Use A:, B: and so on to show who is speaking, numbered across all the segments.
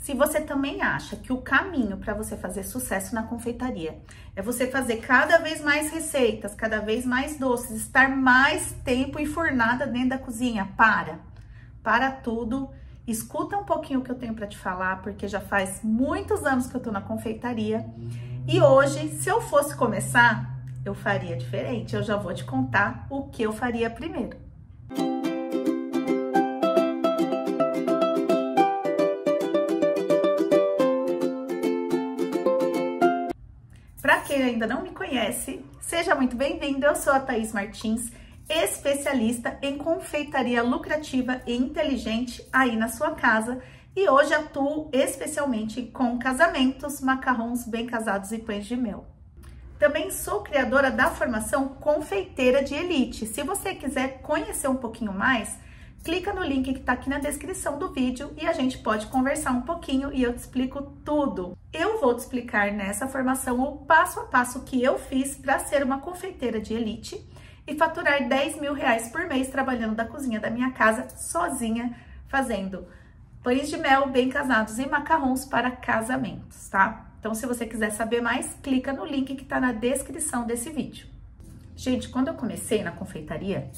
A: Se você também acha que o caminho para você fazer sucesso na confeitaria é você fazer cada vez mais receitas, cada vez mais doces, estar mais tempo enfurnada dentro da cozinha, para tudo, escuta um pouquinho o que eu tenho para te falar, porque já faz muitos anos que eu tô na confeitaria e hoje, se eu fosse começar, eu faria diferente. Eu já vou te contar o que eu faria primeiro. Para quem ainda não me conhece, seja muito bem-vindo. Eu sou a Thaís Martins, especialista em confeitaria lucrativa e inteligente aí na sua casa. E hoje atuo especialmente com casamentos, macarrons bem casados e pães de mel. Também sou criadora da formação Confeiteira de Elite. Se você quiser conhecer um pouquinho mais, clica no link que está aqui na descrição do vídeo e a gente pode conversar um pouquinho e eu te explico tudo. Eu vou te explicar nessa formação o passo a passo que eu fiz para ser uma confeiteira de elite e faturar 10 mil reais por mês trabalhando da cozinha da minha casa sozinha, fazendo pães de mel bem casados e macarrons para casamentos, tá? Então, se você quiser saber mais, clica no link que está na descrição desse vídeo. Gente, quando eu comecei na confeitaria,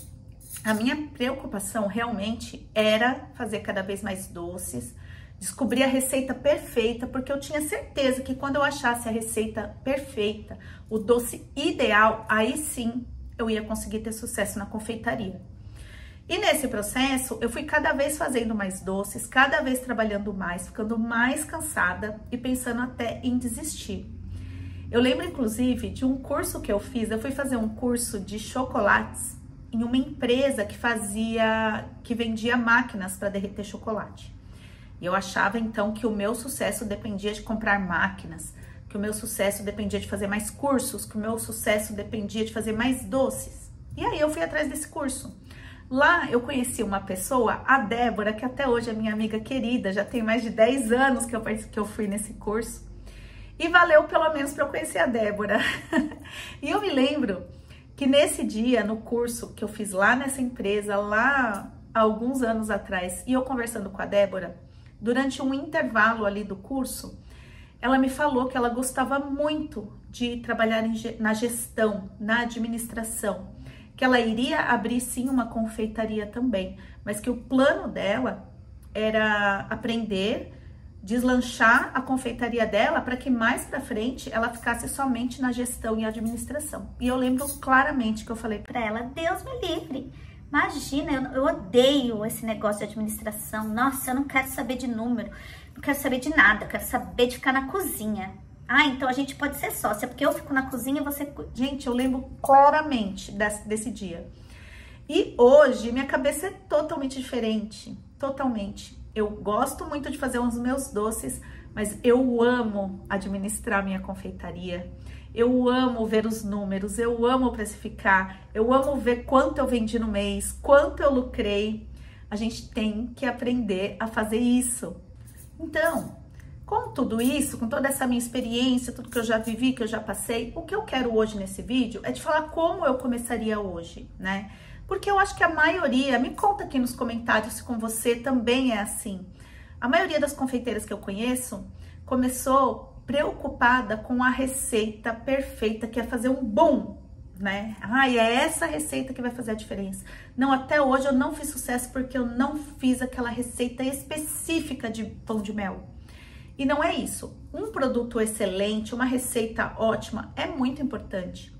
A: a minha preocupação realmente era fazer cada vez mais doces, descobrir a receita perfeita, porque eu tinha certeza que quando eu achasse a receita perfeita, o doce ideal, aí sim eu ia conseguir ter sucesso na confeitaria. E nesse processo, eu fui cada vez fazendo mais doces, cada vez trabalhando mais, ficando mais cansada e pensando até em desistir. Eu lembro, inclusive, de um curso que eu fiz. Eu fui fazer um curso de chocolates em uma empresa que vendia máquinas para derreter chocolate. E eu achava, então, que o meu sucesso dependia de comprar máquinas, que o meu sucesso dependia de fazer mais cursos, que o meu sucesso dependia de fazer mais doces. E aí eu fui atrás desse curso. Lá eu conheci uma pessoa, a Débora, que até hoje é minha amiga querida, já tem mais de 10 anos que eu fui nesse curso. E valeu pelo menos para eu conhecer a Débora. E eu me lembro que nesse dia, no curso que eu fiz lá nessa empresa, lá há alguns anos atrás, e eu conversando com a Débora, durante um intervalo ali do curso, ela me falou que ela gostava muito de trabalhar na gestão, na administração, que ela iria abrir sim uma confeitaria também, mas que o plano dela era aprender, deslanchar a confeitaria dela para que mais para frente ela ficasse somente na gestão e administração. E eu lembro claramente que eu falei para ela: Deus me livre, imagina, eu odeio esse negócio de administração, nossa, eu não quero saber de número, não quero saber de nada, eu quero saber de ficar na cozinha. Ah, então a gente pode ser sócia, porque eu fico na cozinha e você... Gente, eu lembro claramente desse dia. E hoje, minha cabeça é totalmente diferente, totalmente. Eu gosto muito de fazer os meus doces, mas eu amo administrar minha confeitaria. Eu amo ver os números, eu amo precificar, eu amo ver quanto eu vendi no mês, quanto eu lucrei. A gente tem que aprender a fazer isso. Então, com tudo isso, com toda essa minha experiência, tudo que eu já vivi, que eu já passei, o que eu quero hoje nesse vídeo é te falar como eu começaria hoje, né? Porque eu acho que a maioria, me conta aqui nos comentários se com você também é assim. A maioria das confeiteiras que eu conheço começou preocupada com a receita perfeita, que é fazer um boom, né? Ah, e é essa receita que vai fazer a diferença. Não, até hoje eu não fiz sucesso porque eu não fiz aquela receita específica de pão de mel. E não é isso. Um produto excelente, uma receita ótima é muito importante,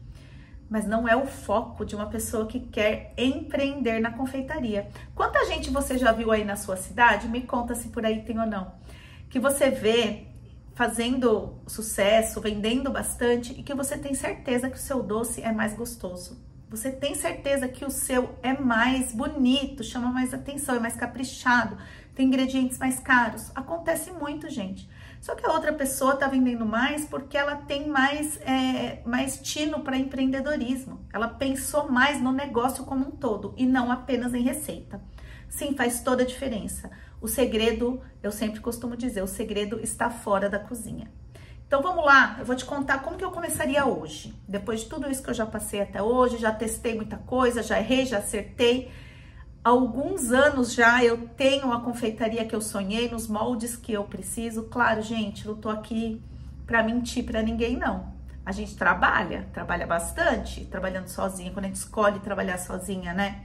A: mas não é o foco de uma pessoa que quer empreender na confeitaria. Quanta gente você já viu aí na sua cidade? Me conta se por aí tem ou não. Que você vê fazendo sucesso, vendendo bastante e que você tem certeza que o seu doce é mais gostoso. Você tem certeza que o seu é mais bonito, chama mais atenção, é mais caprichado, tem ingredientes mais caros. Acontece muito, gente. Só que a outra pessoa tá vendendo mais porque ela tem mais tino para empreendedorismo. Ela pensou mais no negócio como um todo e não apenas em receita. Sim, faz toda a diferença. O segredo, eu sempre costumo dizer, o segredo está fora da cozinha. Então vamos lá, eu vou te contar como que eu começaria hoje. Depois de tudo isso que eu já passei até hoje, já testei muita coisa, já errei, já acertei. Há alguns anos já eu tenho a confeitaria que eu sonhei, nos moldes que eu preciso. Claro, gente, não tô aqui para mentir para ninguém, não. A gente trabalha bastante, trabalhando sozinha, quando a gente escolhe trabalhar sozinha, né?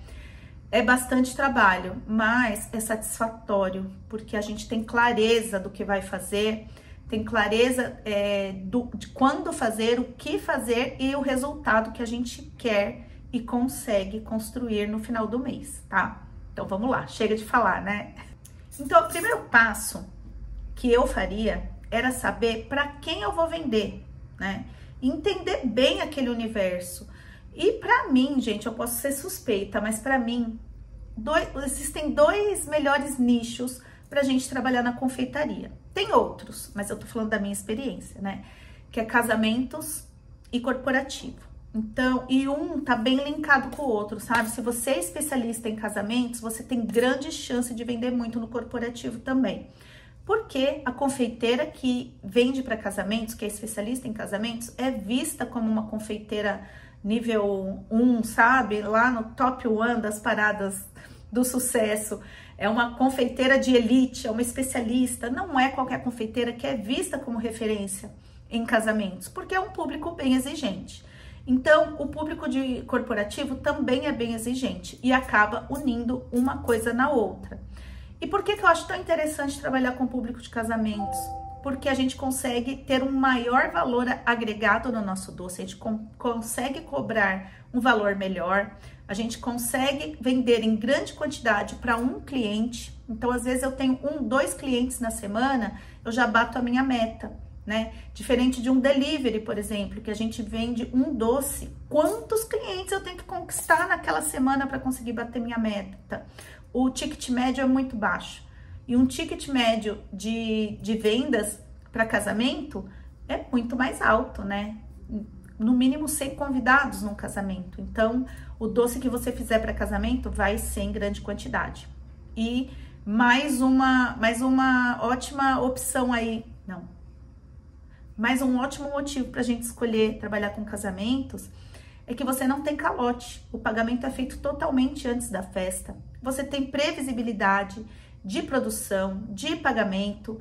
A: É bastante trabalho, mas é satisfatório, porque a gente tem clareza do que vai fazer, tem clareza de quando fazer, o que fazer e o resultado que a gente quer e consegue construir no final do mês, tá? Então vamos lá, chega de falar, né? Então o primeiro passo que eu faria era saber para quem eu vou vender, né? Entender bem aquele universo. E para mim, gente, eu posso ser suspeita, mas para mim existem dois melhores nichos pra gente trabalhar na confeitaria. Tem outros, mas eu tô falando da minha experiência, né? Que é casamentos e corporativo. Então, e um tá bem linkado com o outro, sabe? Se você é especialista em casamentos, você tem grande chance de vender muito no corporativo também. Porque a confeiteira que vende para casamentos, que é especialista em casamentos, é vista como uma confeiteira nível 1, sabe? Lá no top 1 das paradas do sucesso. É uma confeiteira de elite, é uma especialista. Não é qualquer confeiteira que é vista como referência em casamentos, porque é um público bem exigente. Então, o público de corporativo também é bem exigente e acaba unindo uma coisa na outra. E por que eu acho tão interessante trabalhar com o público de casamentos? Porque a gente consegue ter um maior valor agregado no nosso doce, a gente consegue cobrar um valor melhor, a gente consegue vender em grande quantidade para um cliente. Então, às vezes eu tenho 1, 2 clientes na semana, eu já bato a minha meta, né? Diferente de um delivery, por exemplo, que a gente vende um doce. Quantos clientes eu tenho que conquistar naquela semana para conseguir bater minha meta? O ticket médio é muito baixo. E um ticket médio de vendas para casamento é muito mais alto, né? No mínimo 100 convidados num casamento. Então, o doce que você fizer para casamento vai ser em grande quantidade. E mais uma ótima opção aí, mais um ótimo motivo para a gente escolher trabalhar com casamentos é que você não tem calote. O pagamento é feito totalmente antes da festa. Você tem previsibilidade de produção, de pagamento.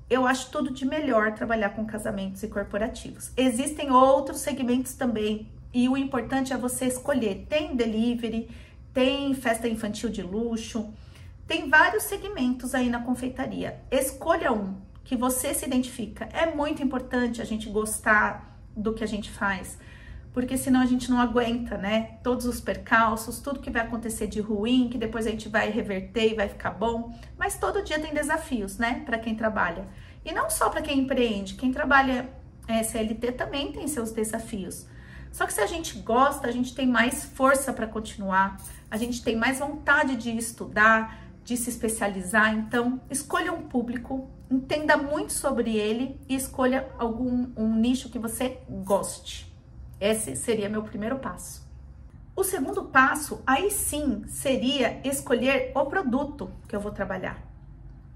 A: Eu acho tudo de melhor trabalhar com casamentos e corporativos. Existem outros segmentos também e o importante é você escolher. Tem delivery, tem festa infantil de luxo, tem vários segmentos aí na confeitaria. Escolha um que você se identifica. É muito importante a gente gostar do que a gente faz, porque senão a gente não aguenta, né? Todos os percalços, tudo que vai acontecer de ruim, que depois a gente vai reverter e vai ficar bom. Mas todo dia tem desafios, né? Para quem trabalha. E não só para quem empreende, quem trabalha CLT também tem seus desafios. Só que se a gente gosta, a gente tem mais força para continuar, a gente tem mais vontade de estudar, de se especializar. Então, escolha um público, entenda muito sobre ele e escolha um nicho que você goste. Esse seria meu primeiro passo. O segundo passo, aí sim, seria escolher o produto que eu vou trabalhar.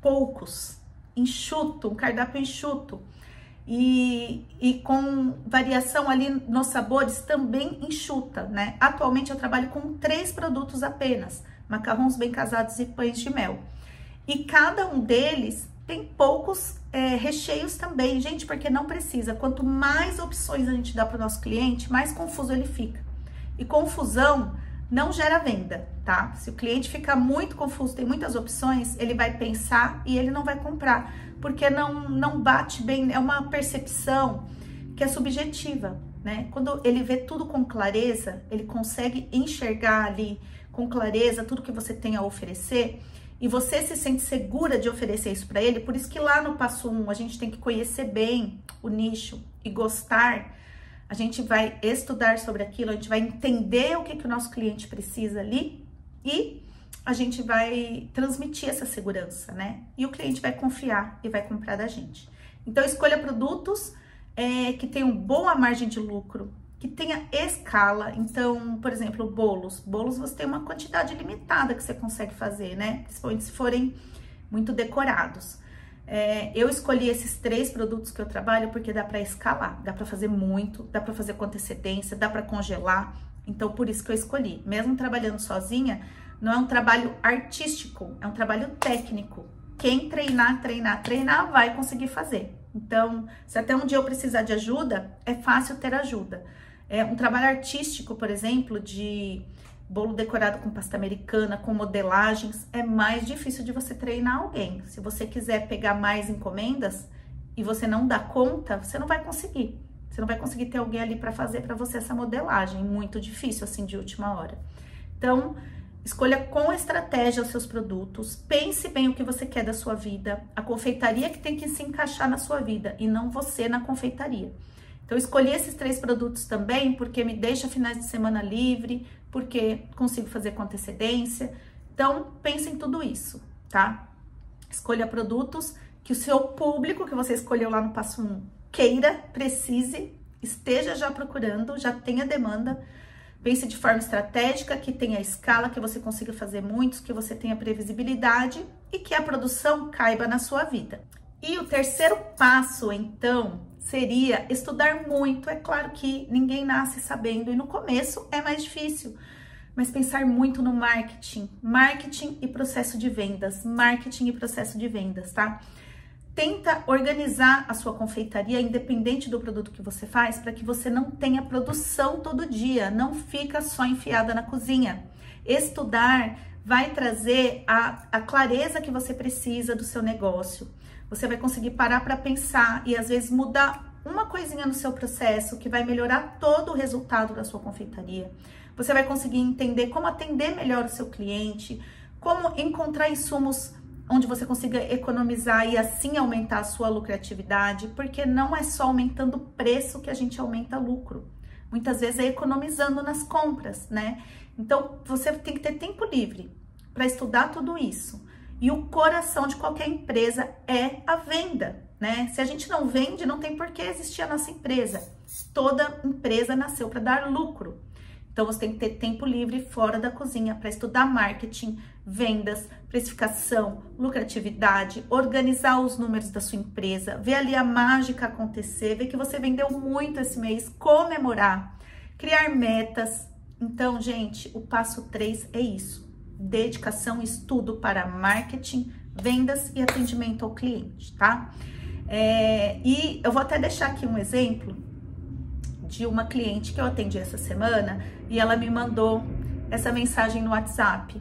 A: Poucos, enxuto, um cardápio enxuto. E com variação ali nos sabores também enxuta, né? Atualmente eu trabalho com 3 produtos apenas, macarrões bem casados e pães de mel. E cada um deles tem poucos recheios também, gente, porque não precisa. Quanto mais opções a gente dá para o nosso cliente, mais confuso ele fica. E confusão não gera venda, tá? Se o cliente ficar muito confuso, tem muitas opções, ele vai pensar e ele não vai comprar, porque não bate bem, é uma percepção que é subjetiva, né? Quando ele vê tudo com clareza, ele consegue enxergar ali com clareza tudo que você tem a oferecer e você se sente segura de oferecer isso para ele. Por isso que lá no passo 1 a gente tem que conhecer bem o nicho e gostar. A gente vai estudar sobre aquilo, a gente vai entender o que o nosso cliente precisa ali e a gente vai transmitir essa segurança, né? E o cliente vai confiar e vai comprar da gente. Então, escolha produtos que tenham boa margem de lucro, que tenha escala. Então, por exemplo, bolos. Bolos você tem uma quantidade limitada que você consegue fazer, né? Principalmente se forem muito decorados. Eu escolhi esses 3 produtos que eu trabalho porque dá para escalar, dá para fazer muito, dá para fazer com antecedência, dá para congelar. Então, por isso que eu escolhi. Mesmo trabalhando sozinha, Não é um trabalho artístico, é um trabalho técnico. Quem treinar, vai conseguir fazer. Então, se até um dia eu precisar de ajuda, é fácil ter ajuda. É um trabalho artístico, por exemplo, de bolo decorado com pasta americana, com modelagens, é mais difícil de você treinar alguém. Se você quiser pegar mais encomendas e você não dá conta, você não vai conseguir. Você não vai conseguir ter alguém ali para fazer para você essa modelagem, muito difícil assim de última hora. Então, escolha com estratégia os seus produtos, pense bem o que você quer da sua vida, a confeitaria que tem que se encaixar na sua vida e não você na confeitaria. Então, eu escolhi esses 3 produtos também porque me deixa finais de semana livre, porque consigo fazer com antecedência. Então, pense em tudo isso, tá? Escolha produtos que o seu público que você escolheu lá no passo 1 queira, precise, esteja já procurando, já tenha demanda. Pense de forma estratégica, que tenha escala, que você consiga fazer muitos, que você tenha previsibilidade e que a produção caiba na sua vida. E o terceiro passo, então, seria estudar muito. É claro que ninguém nasce sabendo e no começo é mais difícil, mas pensar muito no marketing e processo de vendas, tá? Tenta organizar a sua confeitaria, independente do produto que você faz, para que você não tenha produção todo dia, não fica só enfiada na cozinha. Estudar vai trazer a clareza que você precisa do seu negócio. Você vai conseguir parar para pensar e às vezes mudar uma coisinha no seu processo que vai melhorar todo o resultado da sua confeitaria. Você vai conseguir entender como atender melhor o seu cliente, como encontrar insumos onde você consiga economizar e assim aumentar a sua lucratividade, porque não é só aumentando o preço que a gente aumenta lucro. Muitas vezes é economizando nas compras, né? Então, você tem que ter tempo livre para estudar tudo isso. E o coração de qualquer empresa é a venda, né? Se a gente não vende, não tem por que existir a nossa empresa. Toda empresa nasceu para dar lucro. Então, você tem que ter tempo livre fora da cozinha para estudar marketing, vendas, precificação, lucratividade, organizar os números da sua empresa, ver ali a mágica acontecer, ver que você vendeu muito esse mês, comemorar, criar metas. Então, gente, o passo 3 é isso. Dedicação e estudo para marketing, vendas e atendimento ao cliente, tá? E eu vou até deixar aqui um exemplo de uma cliente que eu atendi essa semana e ela me mandou essa mensagem no WhatsApp,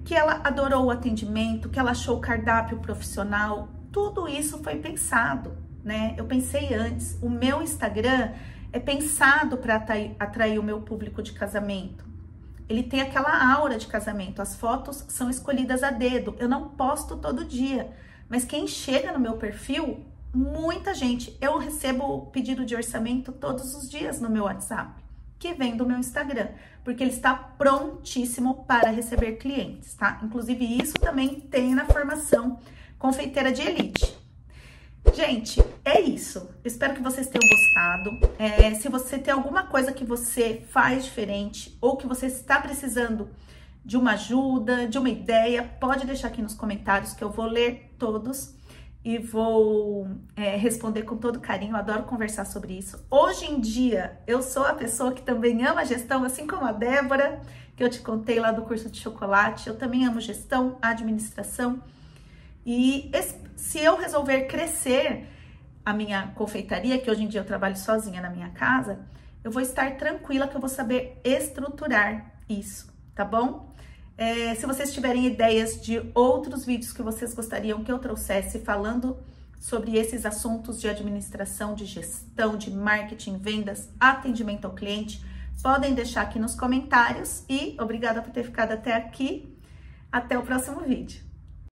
A: que ela adorou o atendimento, que ela achou o cardápio profissional, tudo isso foi pensado, né? Eu pensei antes, o meu Instagram é pensado para atrair o meu público de casamento. Ele tem aquela aura de casamento, as fotos são escolhidas a dedo, eu não posto todo dia, mas quem chega no meu perfil, muita gente, eu recebo pedido de orçamento todos os dias no meu WhatsApp, que vem do meu Instagram, porque ele está prontíssimo para receber clientes, tá? Inclusive, isso também tem na formação Confeiteira de Elite. Gente, é isso. Espero que vocês tenham gostado. Se você tem alguma coisa que você faz diferente ou que você está precisando de uma ajuda, de uma ideia, pode deixar aqui nos comentários que eu vou ler todos e vou responder com todo carinho. Eu adoro conversar sobre isso. Hoje em dia, eu sou a pessoa que também ama gestão, assim como a Débora, que eu te contei lá do curso de chocolate. Eu também amo gestão, administração. E se eu resolver crescer a minha confeitaria, que hoje em dia eu trabalho sozinha na minha casa, eu vou estar tranquila que eu vou saber estruturar isso, tá bom? Se vocês tiverem ideias de outros vídeos que vocês gostariam que eu trouxesse falando sobre esses assuntos de administração, de gestão, de marketing, vendas, atendimento ao cliente, podem deixar aqui nos comentários e obrigada por ter ficado até aqui. Até o próximo vídeo.